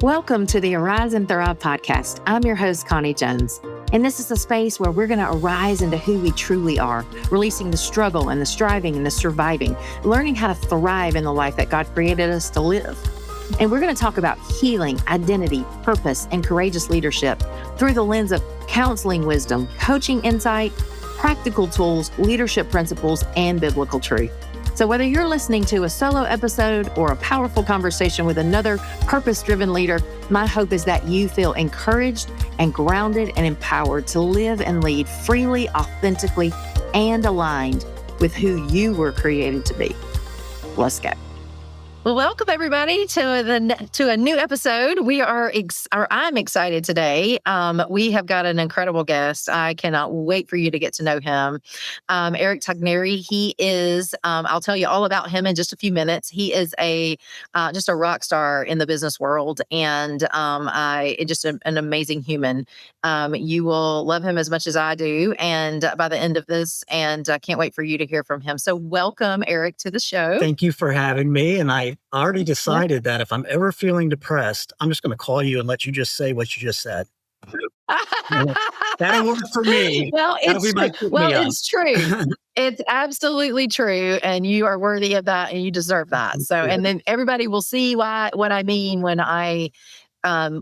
Welcome to the Arise and Thrive podcast. I'm your host, Connie Jones, and this is a space where we're going to arise into who we truly are, releasing the struggle and the striving and the surviving, learning how to thrive in the life that God created us to live. And we're going to talk about healing, identity, purpose, and courageous leadership through the lens of counseling wisdom, coaching insight, practical tools, leadership principles, and biblical truth. So whether you're listening to a solo episode or a powerful conversation with another purpose-driven leader, my hope is that you feel encouraged and grounded and empowered to live and lead freely, authentically, and aligned with who you were created to be. Let's go. Well, welcome everybody to a new episode. I'm excited today. We have got an incredible guest. I cannot wait for you to get to know him. Eric Togneri. He is. I'll tell you all about him in just a few minutes. He is just a rock star in the business world, and just an amazing human. You will love him as much as I do, and by the end of this, and I can't wait for you to hear from him. So, welcome, Eric, to the show. Thank you for having me, and I already decided that if I'm ever feeling depressed, I'm just going to call you and let you just say what you just said. That'll work for me. Well, it's true. It's absolutely true, and you are worthy of that, and you deserve that. So, and then everybody will see what I mean when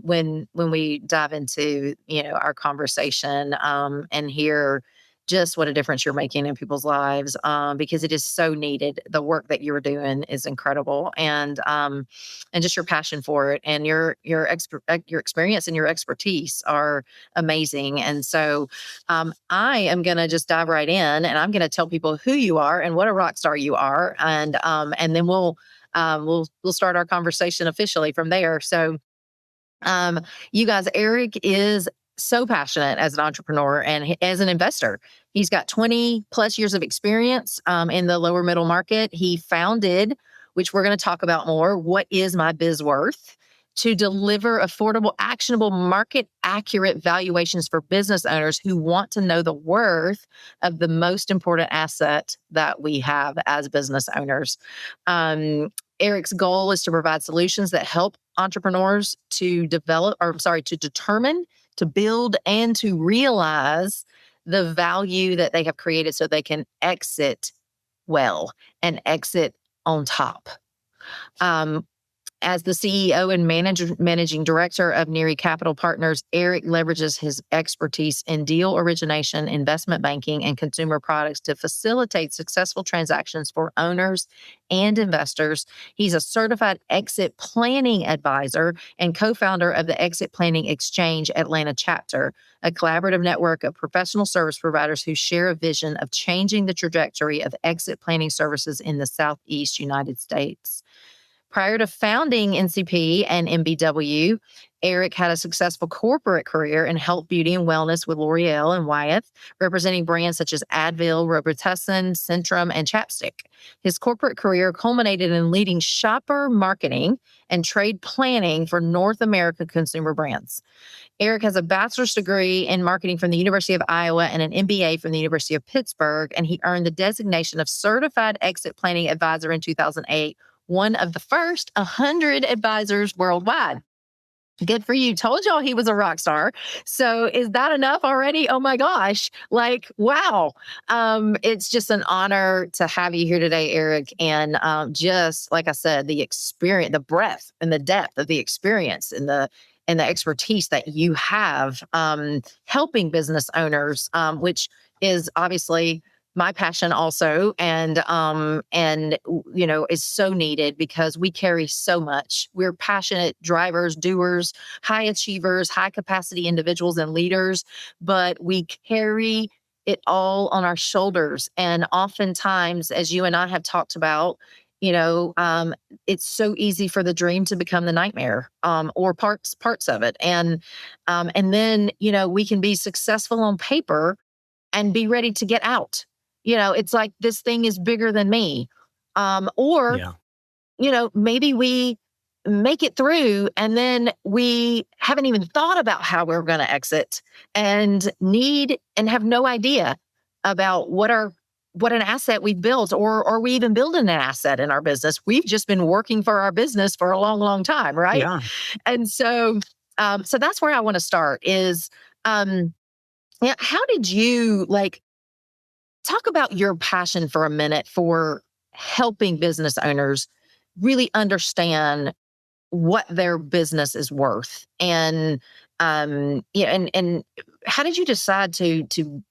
when we dive into our conversation and hear just what a difference you're making in people's lives, because it is so needed. The work that you're doing is incredible, and just your passion for it, and your experience and your expertise are amazing. And so, I am going to just dive right in, and I'm going to tell people who you are and what a rock star you are, and then we'll start our conversation officially from there. So, you guys, Eric is so passionate as an entrepreneur and as an investor. He's got 20 plus years of experience in the lower middle market. He founded, which we're going to talk about more, What is My Biz Worth, to deliver affordable, actionable, market accurate valuations for business owners who want to know the worth of the most important asset that we have as business owners. Eric's goal is to provide solutions that help entrepreneurs to determine, to build, and to realize the value that they have created so they can exit well and exit on top. As the CEO and managing director of Neri Capital Partners, Eric leverages his expertise in deal origination, investment banking, and consumer products to facilitate successful transactions for owners and investors. He's a certified exit planning advisor and co-founder of the Exit Planning Exchange Atlanta chapter, a collaborative network of professional service providers who share a vision of changing the trajectory of exit planning services in the Southeast United States. Prior to founding NCP and MBW, Eric had a successful corporate career in health, beauty, and wellness with L'Oreal and Wyeth, representing brands such as Advil, Robitussin, Centrum, and Chapstick. His corporate career culminated in leading shopper marketing and trade planning for North American consumer brands. Eric has a bachelor's degree in marketing from the University of Iowa and an MBA from the University of Pittsburgh, and he earned the designation of Certified Exit Planning Advisor in 2008, one of the first 100 advisors worldwide. Good for you. Told y'all he was a rock star. So is that enough already? Oh my gosh. Like, wow. It's just an honor to have you here today, Eric. And just like I said, the experience, the breadth and the depth of the experience and the expertise that you have helping business owners, which is obviously my passion also, and is so needed because we carry so much. We're passionate drivers, doers, high achievers, high capacity individuals and leaders, but we carry it all on our shoulders. And oftentimes, as you and I have talked about, it's so easy for the dream to become the nightmare, or parts of it. And then, we can be successful on paper and be ready to get out. It's like this thing is bigger than me. Maybe we make it through and then we haven't even thought about how we're going to exit and have no idea about what our what an asset we've built, or we even building an asset in our business. We've just been working for our business for a long, long time, right? Yeah. And so, so that's where I want to start is, yeah, how did you like talk about your passion for a minute for helping business owners really understand what their business is worth, and yeah, and how did you decide to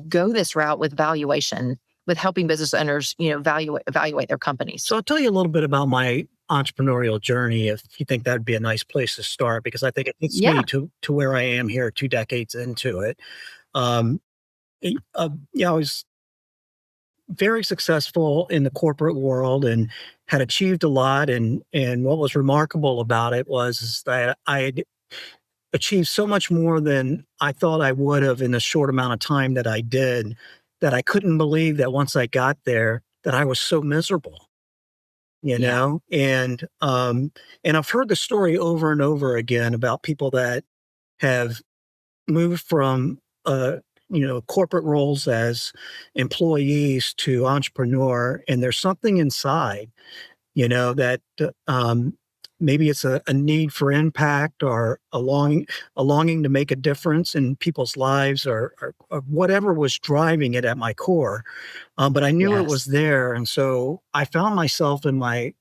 go this route with valuation, with helping business owners, evaluate their companies? So I'll tell you a little bit about my entrepreneurial journey if you think that'd be a nice place to start, because I think it gets Yeah, me to where I am here 2 decades into it. Um, yeah, I was very successful in the corporate world and had achieved a lot. And what was remarkable about it was is that I had achieved so much more than I thought I would have in the short amount of time that I did, that I couldn't believe that once I got there that I was so miserable, you yeah, know? And I've heard the story over and over again about people that have moved from corporate roles as employees to entrepreneur, and there's something inside, that maybe it's a need for impact, or a longing to make a difference in people's lives, or whatever was driving it at my core. But I knew it was yes, there, and so I found myself in my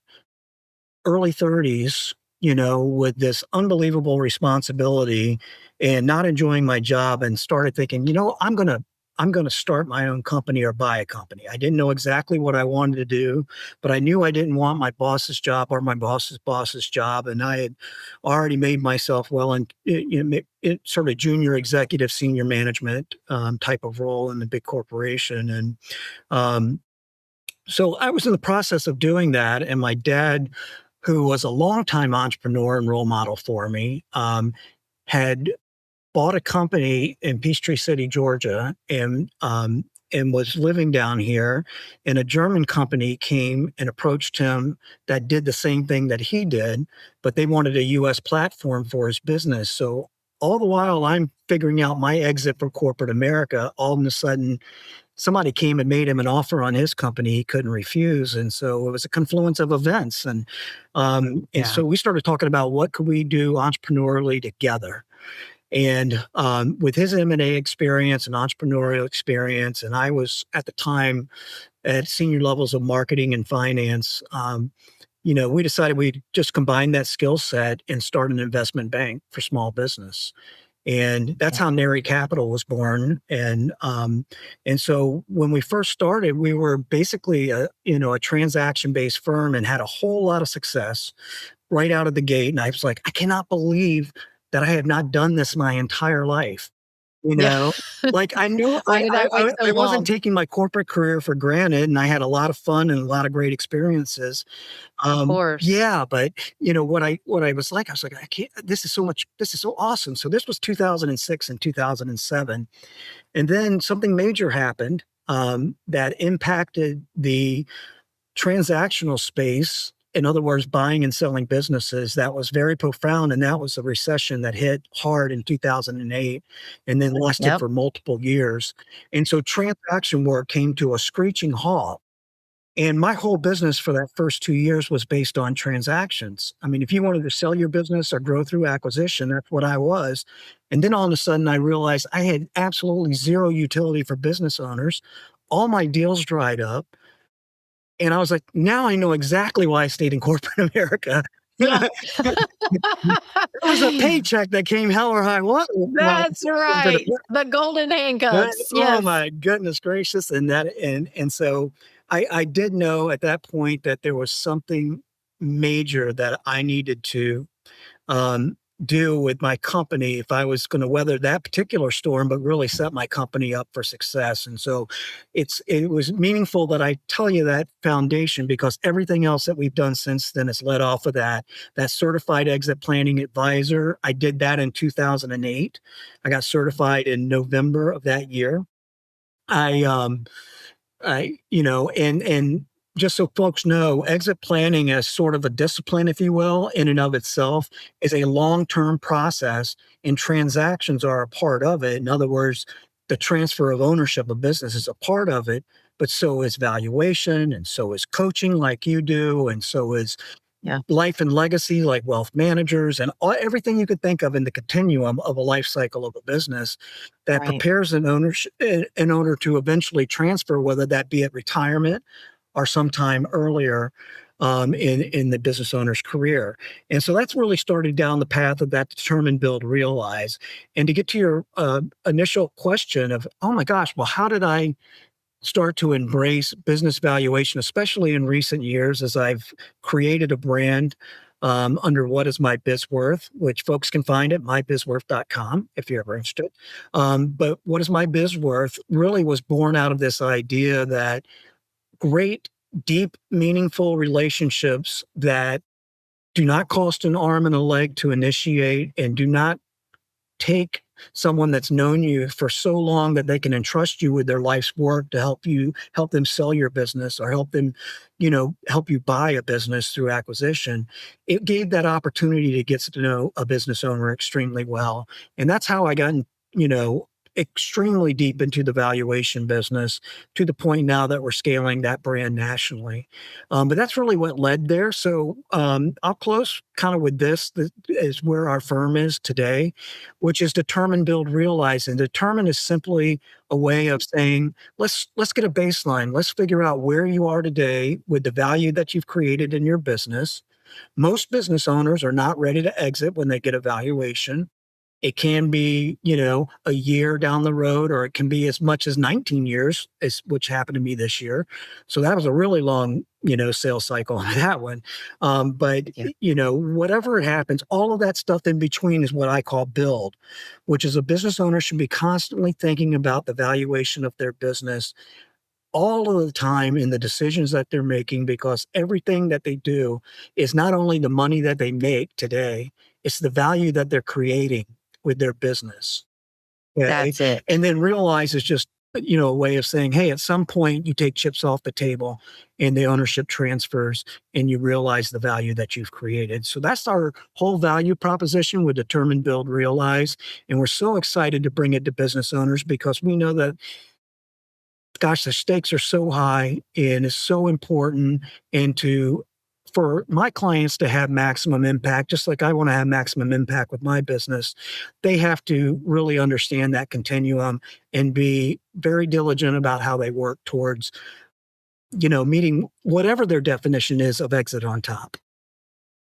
early 30s, with this unbelievable responsibility and not enjoying my job, and started thinking, I'm going to start my own company or buy a company. I didn't know exactly what I wanted to do, but I knew I didn't want my boss's job or my boss's job, and I had already made myself well in sort of junior executive, senior management type of role in the big corporation. And um, so I was in the process of doing that, and my dad, who was a longtime entrepreneur and role model for me, had bought a company in Peachtree City, Georgia, and was living down here. And a German company came and approached him that did the same thing that he did, but they wanted a U.S. platform for his business. So all the while I'm figuring out my exit from corporate America, all of a sudden somebody came and made him an offer on his company he couldn't refuse. And so it was a confluence of events. And yeah, so we started talking about what could we do entrepreneurially together. And with his M&A experience and entrepreneurial experience, and I was at the time at senior levels of marketing and finance, we decided we'd just combine that skill set and start an investment bank for small business. And that's yeah, how Neri Capital was born. And so when we first started, we were basically a transaction based firm, and had a whole lot of success right out of the gate. And I was like, I cannot believe that I have not done this my entire life. You yeah. know, like I knew Why did I wait so I wasn't long? taking my corporate career for granted, and I had a lot of fun and a lot of great experiences. Of course. Yeah, but what I was like, I was like, I can't. This is so awesome. So this was 2006 and 2007, and then something major happened that impacted the transactional space. In other words, buying and selling businesses, that was very profound. And that was a recession that hit hard in 2008 and then lasted Yep. for multiple years. And so transaction work came to a screeching halt. And my whole business for that first 2 years was based on transactions. I mean, if you wanted to sell your business or grow through acquisition, that's what I was. And then all of a sudden, I realized I had absolutely zero utility for business owners. All my deals dried up. And I was like, now I know exactly why I stayed in corporate America. Yeah. There was a paycheck that came hell or high water. That's right. The golden handcuffs. Oh Yes. my goodness gracious. And so I did know at that point that there was something major that I needed to um, do with my company if I was going to weather that particular storm, but really set my company up for success. And so it was meaningful that I tell you that foundation, because everything else that we've done since then has led off of that. That certified exit planning advisor, I did that in 2008. I got certified in November of that year. I and just so folks know, exit planning as sort of a discipline, if you will, in and of itself, is a long-term process, and transactions are a part of it. In other words, the transfer of ownership of business is a part of it, but so is valuation, and so is coaching like you do, and so is Yeah. life and legacy like wealth managers, and everything you could think of in the continuum of a life cycle of a business that Right. prepares an owner to eventually transfer, whether that be at retirement or sometime earlier in the business owner's career. And so that's really started down the path of that determine, build, realize. And to get to your initial question of, oh my gosh, well, how did I start to embrace business valuation, especially in recent years as I've created a brand under What is My Biz Worth, which folks can find at mybizworth.com if you're ever interested. But What is My Biz Worth really was born out of this idea that great, deep, meaningful relationships that do not cost an arm and a leg to initiate and do not take someone that's known you for so long that they can entrust you with their life's work to help them sell your business or help them, help you buy a business through acquisition. It gave that opportunity to get to know a business owner extremely well. And that's how I got, you know, extremely deep into the valuation business to the point now that we're scaling that brand nationally. But that's really what led there. So I'll close kind of with this. This is where our firm is today, which is determine, build, realize. And determine is simply a way of saying, let's get a baseline. Let's figure out where you are today with the value that you've created in your business. Most business owners are not ready to exit when they get a valuation. It can be, a year down the road, or it can be as much as 19 years, which happened to me this year. So that was a really long, sales cycle on that one. But, Yeah. whatever it happens, all of that stuff in between is what I call build, which is a business owner should be constantly thinking about the valuation of their business all of the time in the decisions that they're making, because everything that they do is not only the money that they make today, it's the value that they're creating with their business. Okay. That's it. And then realize is just, a way of saying, hey, at some point you take chips off the table and the ownership transfers and you realize the value that you've created. So that's our whole value proposition with determine, build, realize. And we're so excited to bring it to business owners because we know that, gosh, the stakes are so high and it's so important. And for my clients to have maximum impact, just like I want to have maximum impact with my business, they have to really understand that continuum and be very diligent about how they work towards, meeting whatever their definition is of exit on top.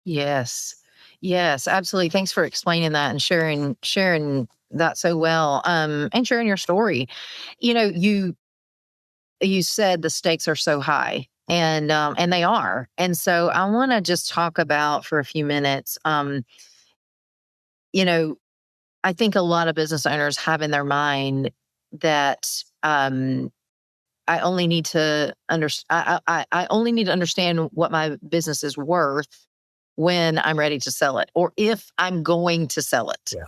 Yes. Yes, absolutely. Thanks for explaining that and sharing that so well. And sharing your story. You said the stakes are so high, and they are. And so I want to just talk about for a few minutes. You know, I think a lot of business owners have in their mind that I only need to I only need to understand what my business is worth when I'm ready to sell it, or if I'm going to sell it. Yeah.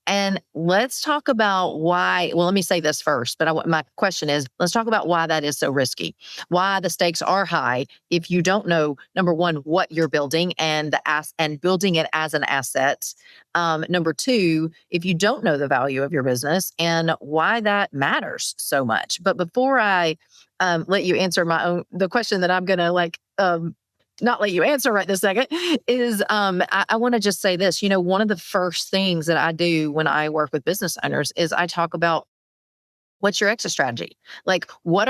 And let's talk about why. Well, let me say this first, but my question is, let's talk about why that is so risky. Why the stakes are high if you don't know, number one, what you're building and and building it as an asset. Number two, if you don't know the value of your business and why that matters so much. But before I let you answer the question that I'm gonna not let you answer right this second is I want to just say this. One of the first things that I do when I work with business owners is I talk about what's your exit strategy? Like, why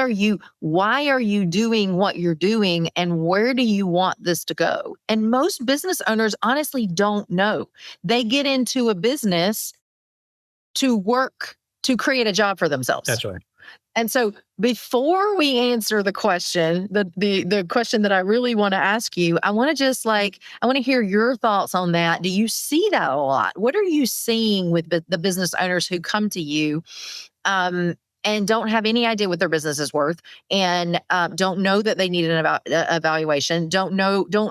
are you doing what you're doing and where do you want this to go? And most business owners honestly don't know. They get into a business to work, to create a job for themselves. That's right. And so before we answer the question, the question that I really want to ask you, I want to just I want to hear your thoughts on that. Do you see that a lot? What are you seeing with the business owners who come to you and don't have any idea what their business is worth, and don't know that they need an evaluation, don't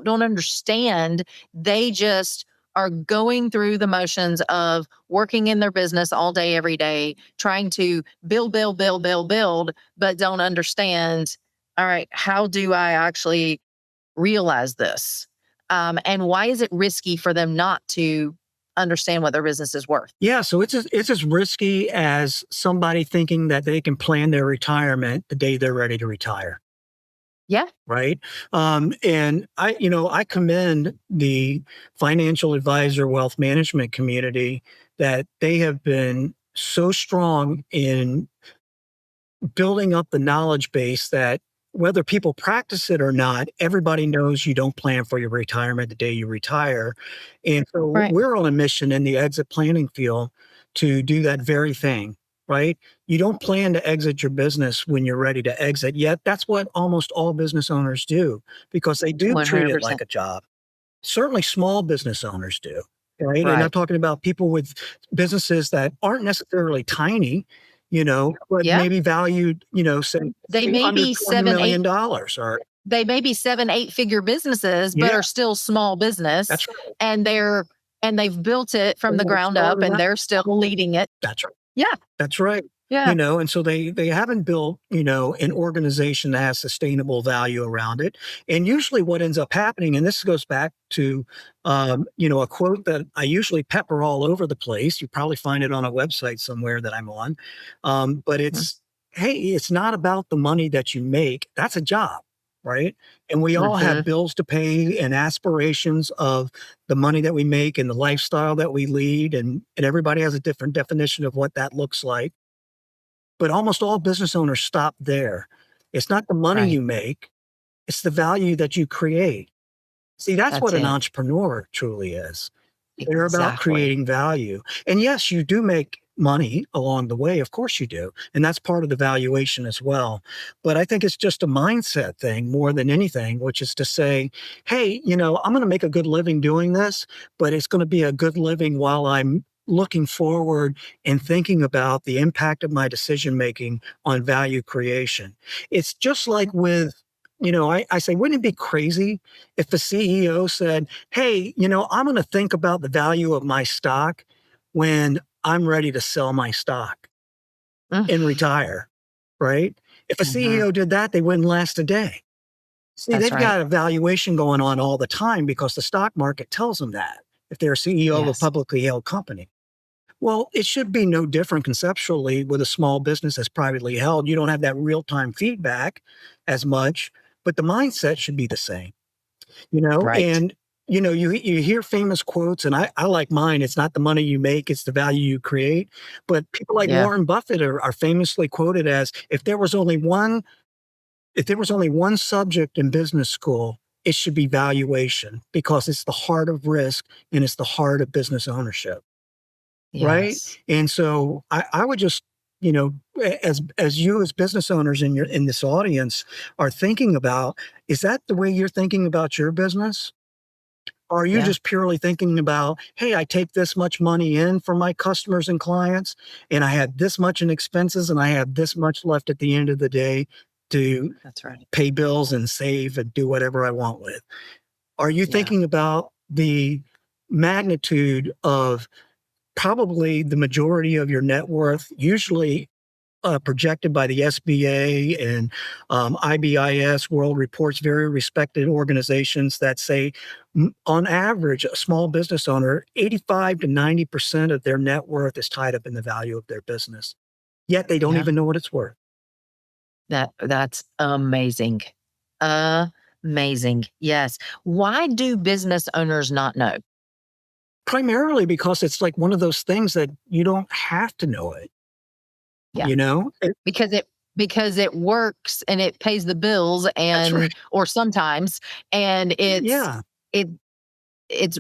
understand. They just are going through the motions of working in their business all day, every day, trying to build, but don't understand, all right, how do I actually realize this? And why is it risky for them not to understand what their business is worth. Yeah, so it's as risky as somebody thinking that they can plan their retirement the day they're ready to retire, Yeah. right? And I commend the financial advisor wealth management community that they have been so strong in building up the knowledge base that whether people practice it or not, everybody knows you don't plan for your retirement the day you retire. And so Right. we're on a mission in the exit planning field to do that very thing, right? You don't plan to exit your business when you're ready to exit, yet that's what almost all business owners do because they do treat it 100%. like a job. Certainly small business owners do, right? And I'm Right. talking about people with businesses that aren't necessarily tiny, but Yeah. maybe valued, They say may under be $20 seven, eight, million or they may be 7, 8 figure businesses, but yeah, are still small business, that's right. and they've built it from And the they ground up, started and out. they're still leading it. That's right. Yeah. That's right. Yeah. And so they haven't built, an organization that has sustainable value around it. And usually what ends up happening, and this goes back to a quote that I usually pepper all over the place. You probably find it on a website somewhere that I'm on. But it's hey, it's not about the money that you make. That's a job, right? And we all Mm-hmm. have bills to pay and aspirations of the money that we make and the lifestyle that we lead. And everybody has a different definition of what that looks like. But almost all business owners stop there. It's not the money Right. you make, it's the value that you create. See, that's That's what an it. entrepreneur truly is. They're about Exactly. creating value. And yes, you do make money along the way. Of course you do. And that's part of the valuation as well. But I think it's just a mindset thing more than anything, which is to say, hey, I'm going to make a good living doing this, but it's going to be a good living while I'm looking forward and thinking about the impact of my decision making on value creation. It's just like with, I say, wouldn't it be crazy if the CEO said, hey, I'm going to think about the value of my stock when I'm ready to sell my stock and Mm. retire, right? If a Mhm. CEO did that, they wouldn't last a day. See, That's they've right. got a valuation going on all the time because the stock market tells them that if they're a CEO of a Yes. publicly held company. Well, it should be no different conceptually with a small business that's privately held. You don't have that real time feedback as much, but the mindset should be the same. Right. And you hear famous quotes, and I like mine. It's not the money you make, it's the value you create. But people like Yeah. Warren Buffett are famously quoted as if there was only one subject in business school, it should be valuation because it's the heart of risk and it's the heart of business ownership. Right. Yes. And so I would just, as you as business owners in this audience are thinking about, is that the way you're thinking about your business? Or are you Yeah. just purely thinking about, hey, I take this much money in from my customers and clients, and I had this much in expenses, and I have this much left at the end of the day to That's right. pay bills and save and do whatever I want with? Are you Yeah. thinking about the magnitude of probably the majority of your net worth, usually projected by the SBA and IBIS, World Reports, very respected organizations that say, on average, a small business owner, 85 to 90% of their net worth is tied up in the value of their business. Yet they don't Yeah. even know what it's worth. That's amazing. Amazing. Yes. Why do business owners not know? Primarily because it's like one of those things that you don't have to know it. Yeah. Because it works and it pays the bills, That's right. or sometimes, and Yeah. it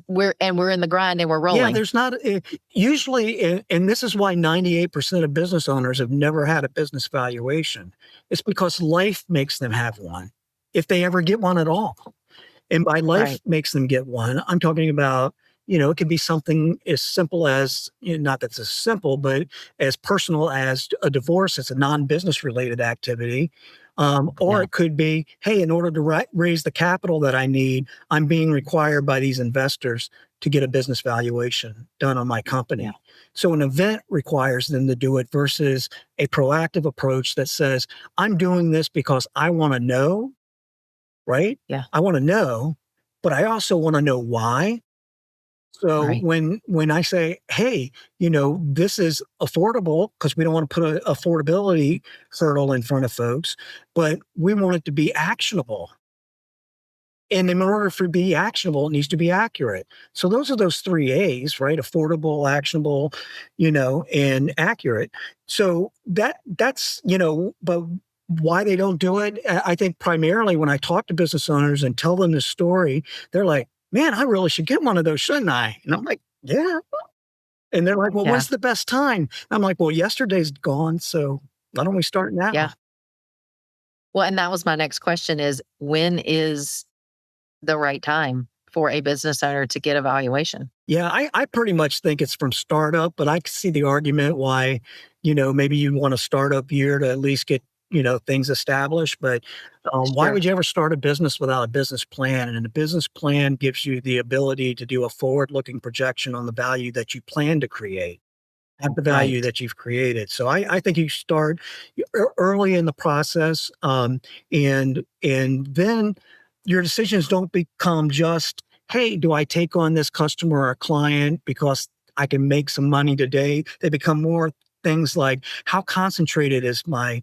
we're in the grind and we're Yeah, rolling. there's not usually, and this is why 98% of business owners have never had a business valuation. It's because life makes them have one, if they ever get one at all. And by life Right. makes them get one, I'm talking about, it can be something as simple as, not that's as simple, but as personal as a divorce. It's a non-business related activity. Or Yeah. it could be, hey, in order to raise the capital that I need, I'm being required by these investors to get a business valuation done on my Yeah. company. So an event requires them to do it versus a proactive approach that says, I'm doing this because I want to know, right? Yeah. I want to know, but I also want to know why. So Right. when I say, hey, this is affordable because we don't want to put an affordability hurdle in front of folks, but we want it to be actionable. And in order for it to be actionable, it needs to be accurate. So those are those three A's, right? Affordable, actionable, and accurate. So that's, but why they don't do it, I think primarily when I talk to business owners and tell them this story, they're like, man, I really should get one of those, shouldn't I? And I'm like, yeah. And they're like, well, Yeah. when's the best time? I'm like, well, yesterday's gone. So why don't we start Yeah. now? Well, and that was my next question is when is the right time for a business owner to get a valuation? Yeah, I pretty much think it's from startup, but I can see the argument why, maybe you want a startup year to at least get, things established. But why Sure. would you ever start a business without a business plan? And a business plan gives you the ability to do a forward looking projection on the value that you plan to create at the value Right. that you've created. So I think you start early in the process, and then your decisions don't become just, hey, do I take on this customer or client because I can make some money today? They become more things like, how concentrated is my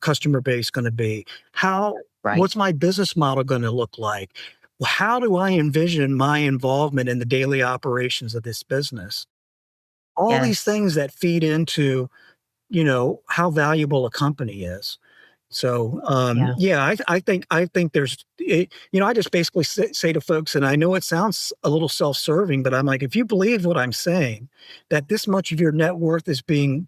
customer base going to be? How Right. what's my business model going to look like? How do I envision my involvement in the daily operations of this business? All these Yes. things that feed into, how valuable a company is. So, Yeah. yeah, I think I just basically say to folks, and I know it sounds a little self-serving, but I'm like, if you believe what I'm saying, that this much of your net worth is being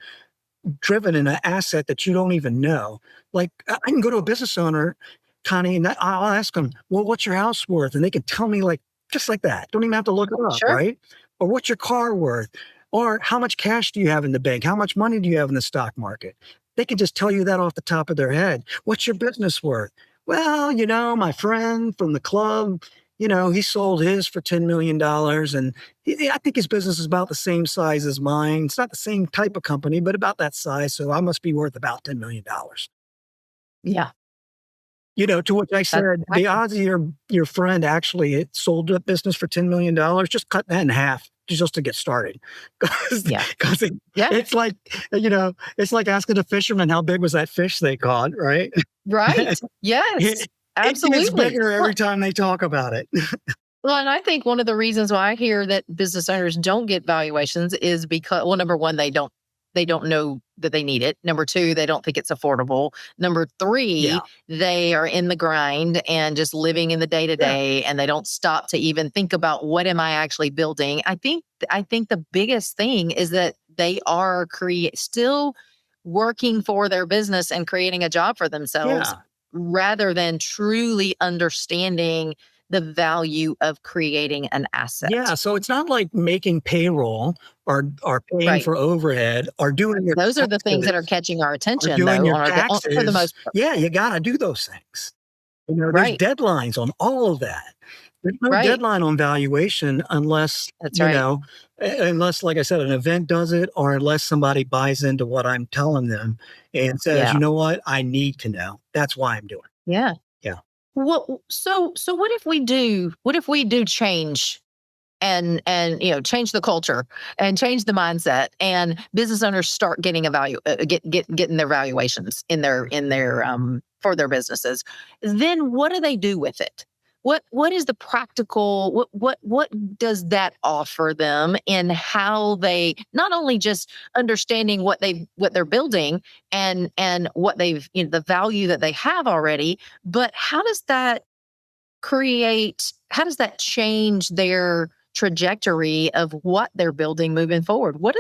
driven in an asset that you don't even know. Like, I can go to a business owner, Connie, and I'll ask them, well, what's your house worth? And they can tell me, like, just like that. Don't even have to look it up, Sure. right? Or what's your car worth? Or how much cash do you have in the bank? How much money do you have in the stock market? They can just tell you that off the top of their head. What's your business worth? Well, my friend from the club, he sold his for $10 million, and I think his business is about the same size as mine. It's not the same type of company, but about that size. So I must be worth about $10 million. Yeah. To which I That's said, the exactly. odds of your friend actually it sold a business for $10 million, just cut that in half just to get started. Yeah. Because Yeah. it's like asking a fisherman how big was that fish they caught, right? Right. it, Yes. it gets Absolutely. bigger every time they talk about it. Well, and I think one of the reasons why I hear that business owners don't get valuations is because, well, number one, they don't know that they need it. Number two, they don't think it's affordable. Number three, Yeah. they are in the grind and just living in the day to Yeah. day, and they don't stop to even think about what am I actually building. I think the biggest thing is that they are still working for their business and creating a job for themselves Yeah. rather than truly understanding the value of creating an Yeah, asset. so it's not like making payroll or paying Right. for overhead or doing your Those are the things that are taxes catching our or attention doing though your for the taxes. most part. Yeah, you gotta do those things. There's Right. deadlines on all of that. There's no Right. deadline on valuation unless, That's right. unless, like I said, an event does it or unless somebody buys into what I'm telling them and says, you Yeah. know what, I need to know. That's why I'm doing Yeah. it. Yeah. So what if we do change and change the culture and change the mindset and business owners start getting getting their valuations in their for their businesses, then what do they do with it? What is the practical what does that offer them in how they not only just understanding what they're building and what the value that they have already, but how does that change their trajectory of what they're building moving forward? What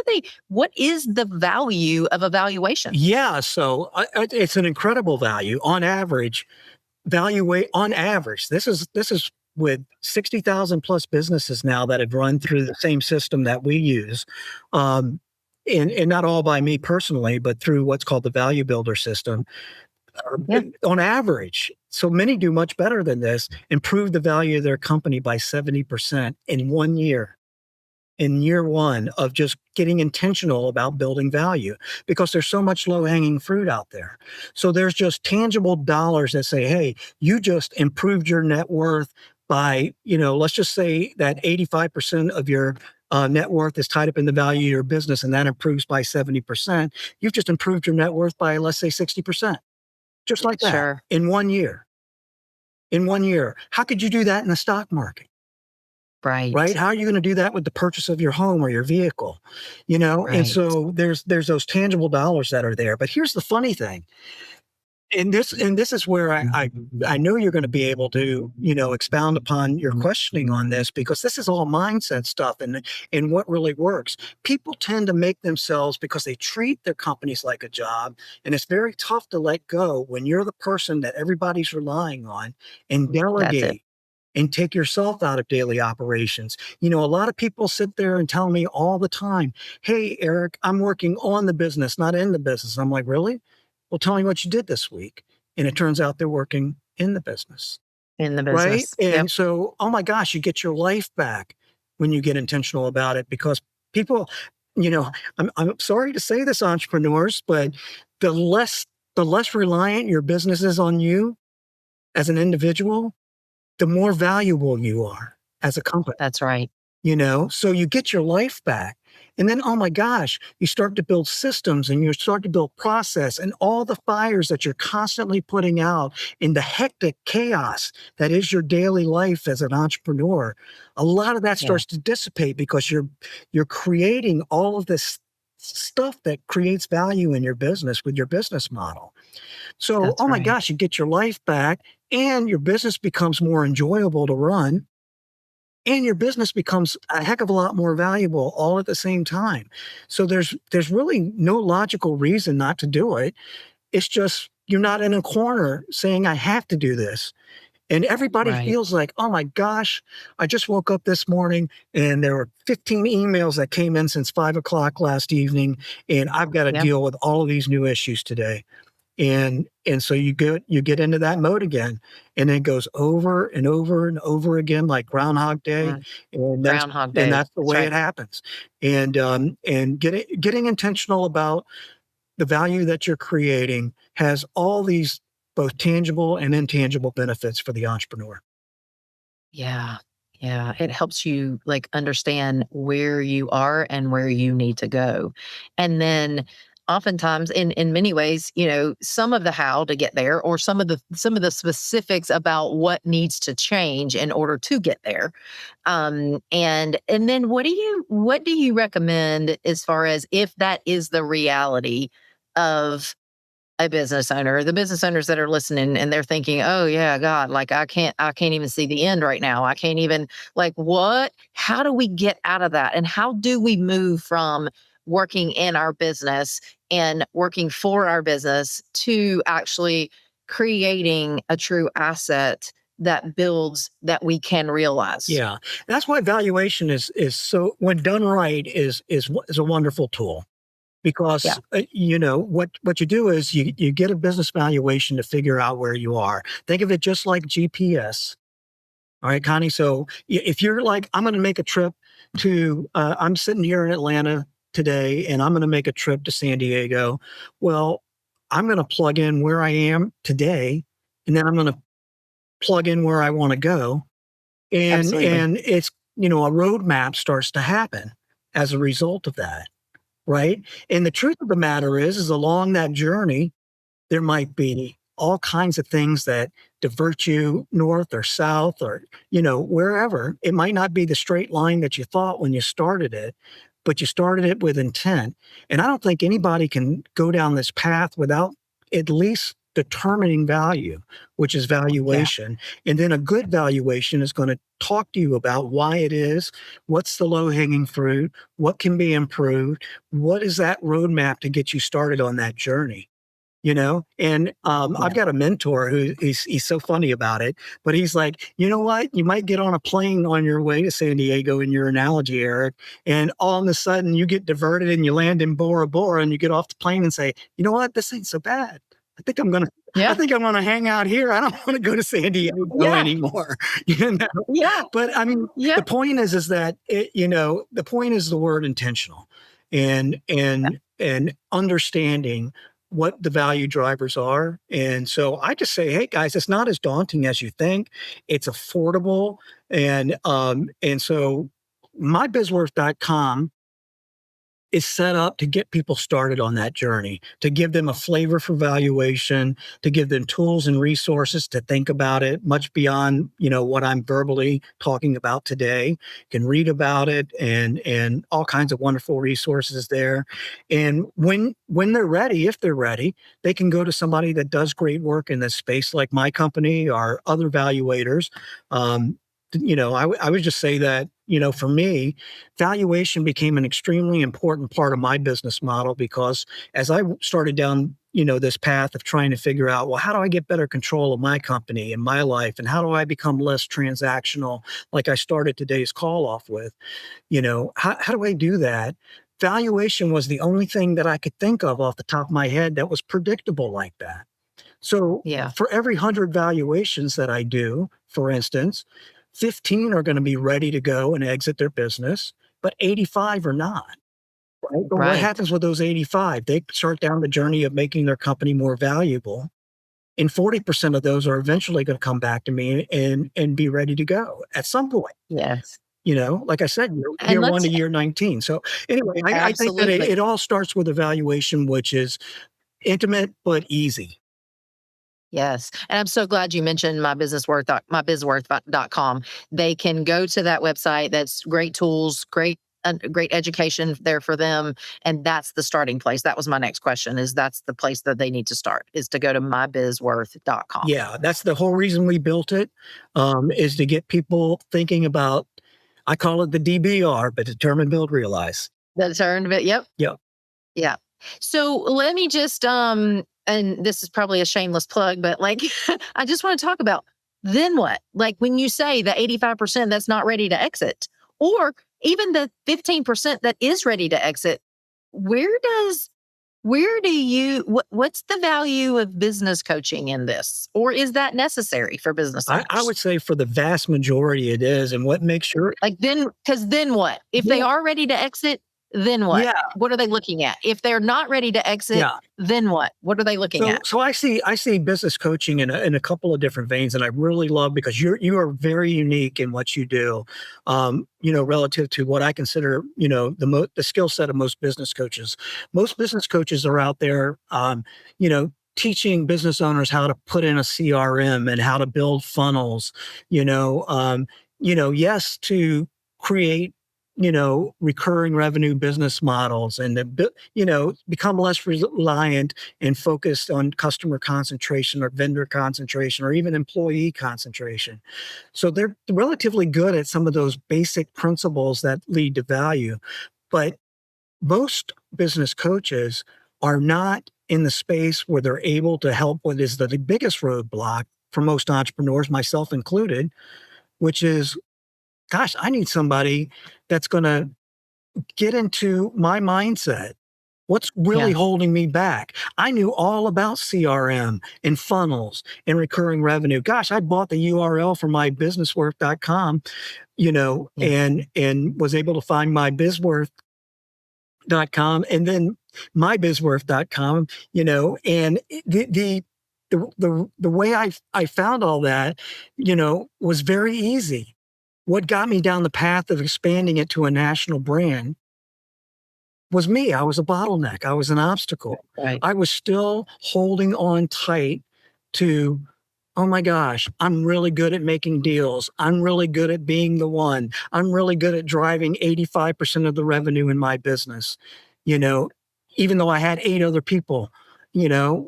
is the value of a valuation? Yeah. So it's an incredible value on average. On average, this is with 60,000 plus businesses now that have run through the same system that we use. And not all by me personally, but through what's called the value builder system. Yeah. On average, so many do much better than this, improve the value of their company by 70% in 1 year, in year one of just getting intentional about building value because there's so much low hanging fruit out there. So there's just tangible dollars that say, hey, you just improved your net worth by, let's just say that 85% of your net worth is tied up in the value of your business and that improves by 70%, you've just improved your net worth by, let's say, 60%, just like that Sure. in 1 year. In 1 year. How could you do that in the stock market? Right? Right. How are you going to do that with the purchase of your home or your vehicle? And Right. so there's those tangible dollars that are there. But here's the funny thing. And this is where I know you're going to be able to, expound upon your questioning on this, because this is all mindset stuff and what really works. People tend to make themselves, because they treat their companies like a job, and it's very tough to let go when you're the person that everybody's relying on, and That's it. delegate and take yourself out of daily operations. A lot of people sit there and tell me all the time, "Hey, Eric, I'm working on the business, not in the business." I'm like, "Really? Well, tell me what you did this week." And it turns out they're working in the business, In the right? business. Yep. And so, oh my gosh, you get your life back when you get intentional about it, because people, I'm sorry to say this, entrepreneurs, but the less the less reliant your business is on you as an individual, the more valuable you are as a company. That's right. So you get your life back. And then, oh my gosh, you start to build systems and you start to build process, and all the fires that you're constantly putting out in the hectic chaos that is your daily life as an entrepreneur. A lot of that Yeah. starts to dissipate, because you're creating all of this stuff that creates value in your business with your business model. So, That's oh my right. gosh, you get your life back, and your business becomes more enjoyable to run, and your business becomes a heck of a lot more valuable all at the same time. So there's really no logical reason not to do it. It's just you're not in a corner saying I have to do this. And everybody Right. feels like, "Oh my gosh, I just woke up this morning and there were 15 emails that came in since 5 o'clock last evening, and I've got to Yep. deal with all of these new issues today." And so you get into that mode again, and it goes over and over and over again like Groundhog Day, Mm. and that's Groundhog and Day. that's the That's way right. it happens. And getting intentional about the value that you're creating has all these both tangible and intangible benefits for the entrepreneur. Yeah. Yeah. It helps you like understand where you are and where you need to go. And then oftentimes in many ways, some of the how to get there, or some of the specifics about what needs to change in order to get there. And then what do you recommend as far as if that is the reality of a business owner, the business owners that are listening and they're thinking, "Oh yeah, God, like I can't even see the end right now. I can't even like what? How do we get out of that? And how do we move from working in our business and working for our business to actually creating a true asset that builds that we can realize?" Yeah, that's why valuation is so, when done right, is a wonderful tool. Yeah, Because, what you do is you get a business valuation to figure out where you are. Think of it just like GPS. All right, Connie. So if you're like, I'm going to make a trip I'm sitting here in Atlanta today, and I'm going to make a trip to San Diego. Well, I'm going to plug in where I am today, and then I'm going to plug in where I want to go. And, absolutely. and it's, a roadmap starts to happen as a result of that. Right? And the truth of the matter is along that journey, there might be all kinds of things that divert you north or south, or, wherever. It might not be the straight line that you thought when you started it, but you started it with intent. And I don't think anybody can go down this path without at least determining value, which is Yeah, valuation. And then a good valuation is going to talk to you about why it is, what's the low hanging fruit, what can be improved, what is that roadmap to get you started on that journey. And I've yeah, got a mentor who he's so funny about it, but he's like, "You know what? You might get on a plane on your way to San Diego, in your analogy, Eric, and all of a sudden you get diverted and you land in Bora Bora, and you get off the plane and say, 'You know what? This ain't so bad. I think I'm gonna I yeah, think I'm gonna hang out here. I don't want to go to San Diego yeah, anymore.'" You know? yeah, But I mean, yeah, the point is the word intentional, and understanding what the value drivers are. And so I just say, hey guys, it's not as daunting as you think. It's affordable. And so mybizworth.com is set up to get people started on that journey, to give them a flavor for valuation, to give them tools and resources to think about it much beyond, what I'm verbally talking about today. You can read about it and all kinds of wonderful resources there. And when they're ready, if they're ready, they can go to somebody that does great work in this space, like my company or other valuators. I would just say that, for me, valuation became an extremely important part of my business model because as I started down, this path of trying to figure out, well, how do I get better control of my company and my life? And how do I become less transactional? Like I started today's call off with, how do I do that? Valuation was the only thing that I could think of off the top of my head that was predictable like that. So Yeah. for every 100 valuations that I do, for instance, 15 are going to be ready to go and exit their business, but 85 are not. Right? But what Right. happens with those 85? They start down the journey of making their company more valuable. And 40% of those are eventually going to come back to me and be ready to go at some point. Yes. Like I said, And year one let's to year 19. So anyway, I think that absolutely. it all starts with evaluation, which is intimate but easy. Yes. And I'm so glad you mentioned mybizworth.com. They can go to that website. That's great tools, great education there for them. And that's the starting place. That was my next question is that's the place that they need to start is to go to mybizworth.com. Yeah, that's the whole reason we built it, is to get people thinking about, I call it the DBR, but determine, build, realize. The turn of it. Yep. Yeah. Yeah. So let me just and this is probably a shameless plug, but like I just want to talk about then what? Like when you say the 85% that's not ready to exit, or even the 15% that is ready to exit, where does where do you what's the value of business coaching in this? Or is that necessary for business I owners? would say for the vast majority it is. And what makes sure, Like then, because then what? If they yeah, are ready to exit, then what? yeah, What are they looking at? If they're not ready to exit, yeah. then what? What are they looking So at? so I see business coaching in a couple of different veins, and I really love because you are very unique in what you do, relative to what I consider, the skill set of most business coaches. Most business coaches are out there, teaching business owners how to put in a CRM and how to build funnels, yes, to create recurring revenue business models and become less reliant and focused on customer concentration or vendor concentration or even employee concentration. So they're relatively good at some of those basic principles that lead to value. But most business coaches are not in the space where they're able to help what is the biggest roadblock for most entrepreneurs, myself included, which is, gosh, I need somebody that's going to get into my mindset. What's really Yeah. holding me back? I knew all about CRM and funnels and recurring revenue. Gosh, I bought the URL for my businessworth.com, Yeah. and was able to find my bizworth.com and then mybizworth.com, and the way I found all that, was very easy. What got me down the path of expanding it to a national brand was me. I was a bottleneck. I was an obstacle. Right. I was still holding on tight to, oh my gosh, I'm really good at making deals. I'm really good at being the one. I'm really good at driving 85% of the revenue in my business, you know, even though I had 8 other people, you know,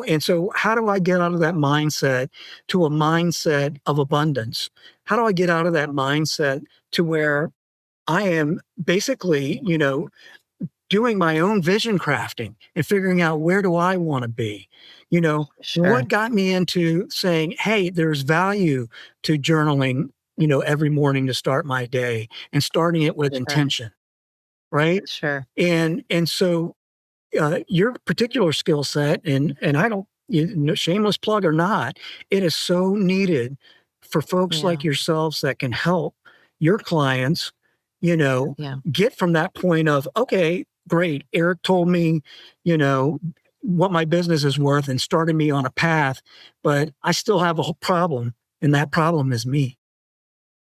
and so how do I get out of that mindset to a mindset of abundance? How do I get out of that mindset to where I am basically, doing my own vision crafting and figuring out where do I want to be? What Sure. got me into saying, hey, there's value to journaling, every morning to start my day and starting it with Sure. intention, right? Sure. And so your particular skill set, and I don't, shameless plug or not, it is so needed for folks Yeah. like yourselves that can help your clients, you know, Yeah. get from that point of, okay, great. Eric told me, you know, what my business is worth and started me on a path, but I still have a whole problem, and that problem is me.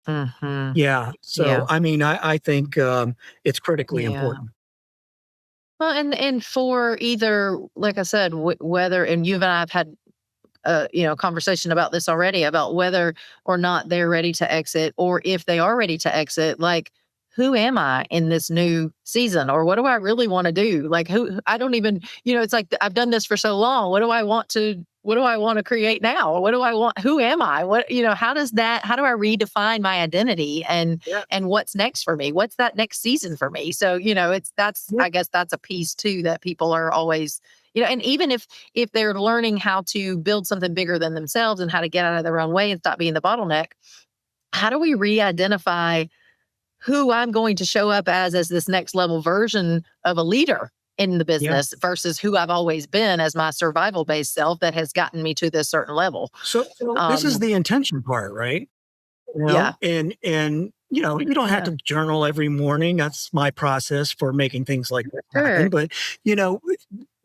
Hmm. Yeah. So, Yeah. I mean, I think it's critically Yeah. important. Well, and for either, like I said, whether, and you and I have had conversation about this already, about whether or not they're ready to exit, or if they are ready to exit, like, who am I in this new season, or what do I really want to do? Like, who, I don't even, it's like, I've done this for so long. What do I want to create now? What do I want? Who am I? How do I redefine my identity, Yeah. and what's next for me? What's that next season for me? So, Yeah. I guess that's a piece too that people are always, and even if they're learning how to build something bigger than themselves and how to get out of their own way and stop being the bottleneck, how do we re-identify who I'm going to show up as this next level version of a leader in the Yeah. business versus who I've always been as my survival based self that has gotten me to this certain level. So this is Um, the intention part, right? yeah, And you don't have yeah, to journal every morning. That's my process for making things like that happen. sure, But you know,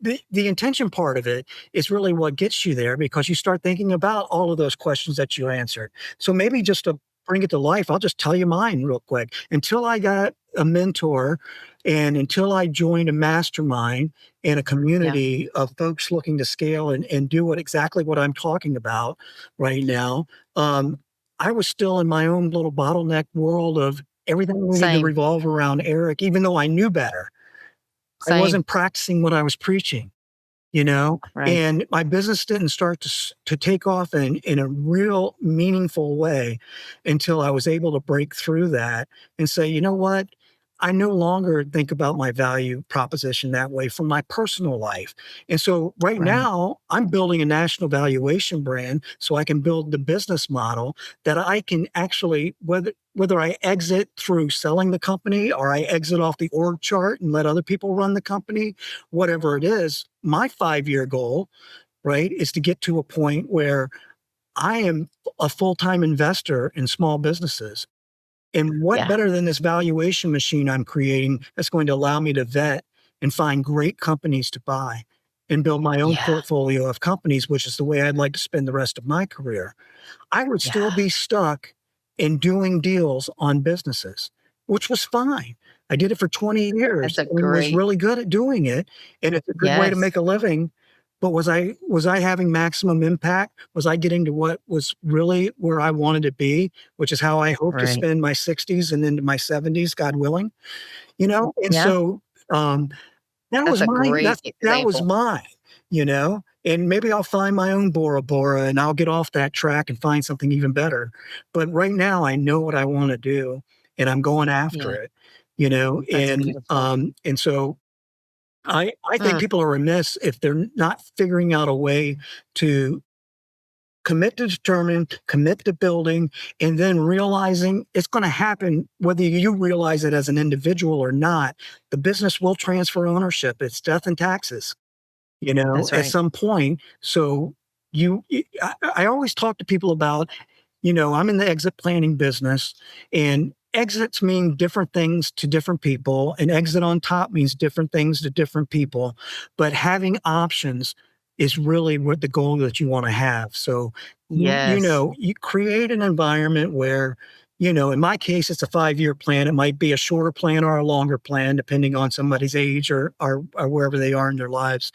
the intention part of it is really what gets you there, because you start thinking about all of those questions that you answered. So maybe just to bring it to life, I'll just tell you mine real quick. Until I got a mentor, and until I joined a mastermind and a yeah, community of folks looking to scale and do exactly what I'm talking about right now, um, I was still in my own little bottleneck world of everything needed to same, revolve around Eric, even though I knew better. I same, wasn't practicing what I was preaching, you know, right, and my business didn't start to take off in a real meaningful way until I was able to break through that and say, you know what, I no longer think about my value proposition that way for my personal life. And so right right, now I'm building a national valuation brand so I can build the business model that I can actually, whether I exit through selling the company or I exit off the org chart and let other people run the company, whatever it is, my 5-year goal, right, is to get to a point where I am a full-time investor in small businesses. And what yeah, better than this valuation machine I'm creating that's going to allow me to vet and find great companies to buy and build my own yeah, portfolio of companies, which is the way I'd like to spend the rest of my career. I would yeah. still be stuck in doing deals on businesses, which was fine. I did it for 20 That's years a and was great, really good at doing it. And it's a good way to yes, make a living. But was I having maximum impact? Was I getting to what was really where I wanted to be, which is how I hope to right, spend my 60s and into my 70s, God willing? And yeah. so that That's was a mine. great That was example. mine. And maybe I'll find my own Bora Bora and I'll get off that track and find something even better. But right now I know what I want to do and I'm going after Yeah, it, that's beautiful. and so I think Mm, people are remiss if they're not figuring out a way to commit to determine, commit to building, and then realizing it's going to happen whether you realize it as an individual or not. The business will transfer ownership. It's death and taxes, that's at right. some point. So I always talk to people about, I'm in the exit planning business, and exits mean different things to different people, and exit on top means different things to different people. But having options is really what the goal that you want to have. So Yes. you create an environment where, in my case, it's a 5-year plan. It might be a shorter plan or a longer plan, depending on somebody's age or wherever they are in their lives.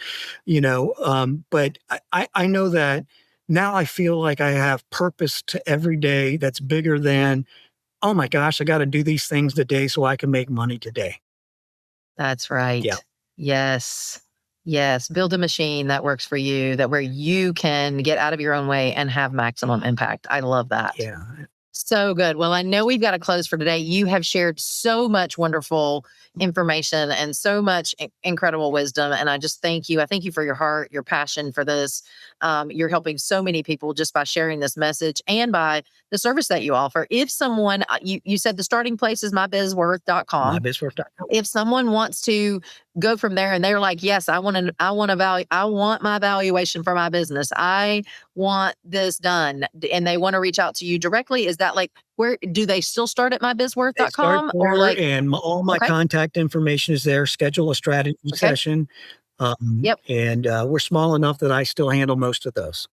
But I know that now I feel like I have purpose to every day that's bigger than, oh my gosh, I got to do these things today so I can make money today. That's Yeah. right. Yes. Yes. Build a machine that works for you, that where you can get out of your own way and have maximum impact. I love that. Yeah. So good. Well, I know we've got to close for today. You have shared so much wonderful information and so much incredible wisdom. And I just thank you. I thank you for your heart, your passion for this. You're helping so many people just by sharing this message and by the service that you offer. If someone, you said the starting place is mybizworth.com. MyBizWorth.com. If someone wants to go from there and they're like, yes, I want my valuation for my business. I want this done. And they want to reach out to you directly. Is that like, where do they still start at They start mybizworth.com or there, like, and all my okay, contact information is there. Schedule a strategy okay, session. Yep. And we're small enough that I still handle most of those.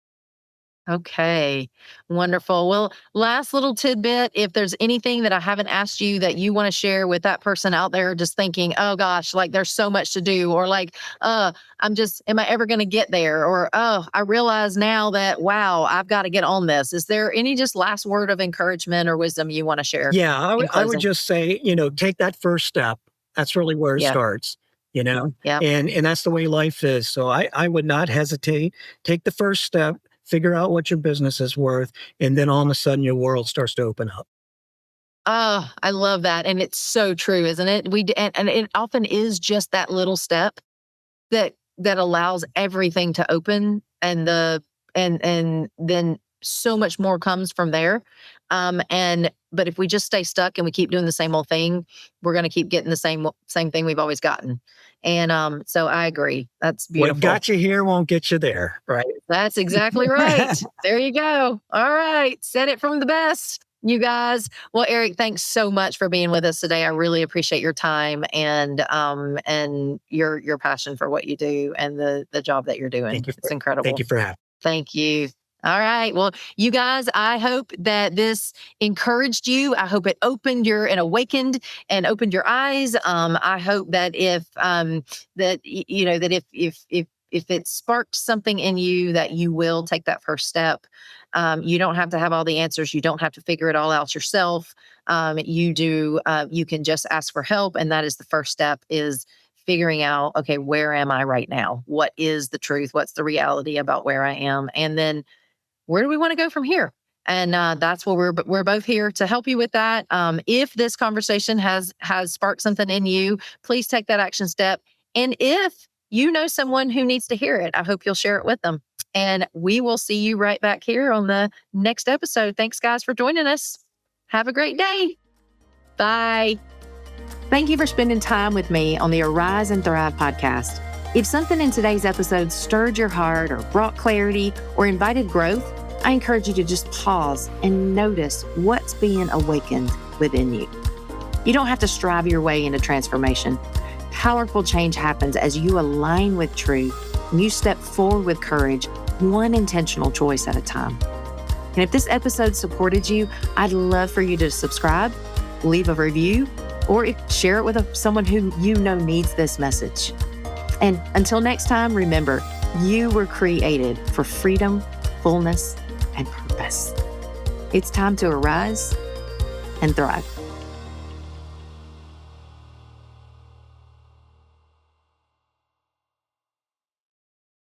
Okay. Wonderful. Well, last little tidbit, if there's anything that I haven't asked you that you want to share with that person out there just thinking, oh gosh, like there's so much to do, or like, am I ever going to get there? Or, oh, I realize now that, wow, I've got to get on this. Is there any just last word of encouragement or wisdom you want to share Yeah, in I would closing? just say, take that first step. That's really where it Yeah. starts, Yeah. and that's the way life is. So I would not hesitate. Take the first step, figure out what your business is worth, and then all of a sudden your world starts to open up. Oh, I love that. And it's so true, isn't it? And it often is just that little step that allows everything to open and then so much more comes from there. But if we just stay stuck and we keep doing the same old thing, we're going to keep getting the same thing we've always gotten. And so I agree. That's What beautiful. got you here won't get you there, right? That's exactly right. There you go. All right. Said it from the best, you guys. Well, Eric, thanks so much for being with us today. I really appreciate your time and your passion for what you do and the job that you're doing. Thank you It's for thank incredible. you for having. Thank you. All right. Well, you guys, I hope that this encouraged you. I hope it opened your and awakened and opened your eyes. I hope that if that if it sparked something in you, that you will take that first step. You don't have to have all the answers. You don't have to figure it all out yourself. You do. You can just ask for help, and that is the first step. Is figuring out, okay, where am I right now? What is the truth? What's the reality about where I am? And then where do we want to go from here? And that's what we're both here to help you with that. If this conversation has sparked something in you, please take that action step. And if you know someone who needs to hear it, I hope you'll share it with them. And we will see you right back here on the next episode. Thanks, guys, for joining us. Have a great day. Bye. Thank you for spending time with me on the Arise and Thrive podcast. If something in today's episode stirred your heart or brought clarity or invited growth, I encourage you to just pause and notice what's being awakened within you. You don't have to strive your way into transformation. Powerful change happens as you align with truth and you step forward with courage, one intentional choice at a time. And if this episode supported you, I'd love for you to subscribe, leave a review, or share it with someone who you know needs this message. And until next time, remember, you were created for freedom, fullness, and purpose. It's time to arise and thrive.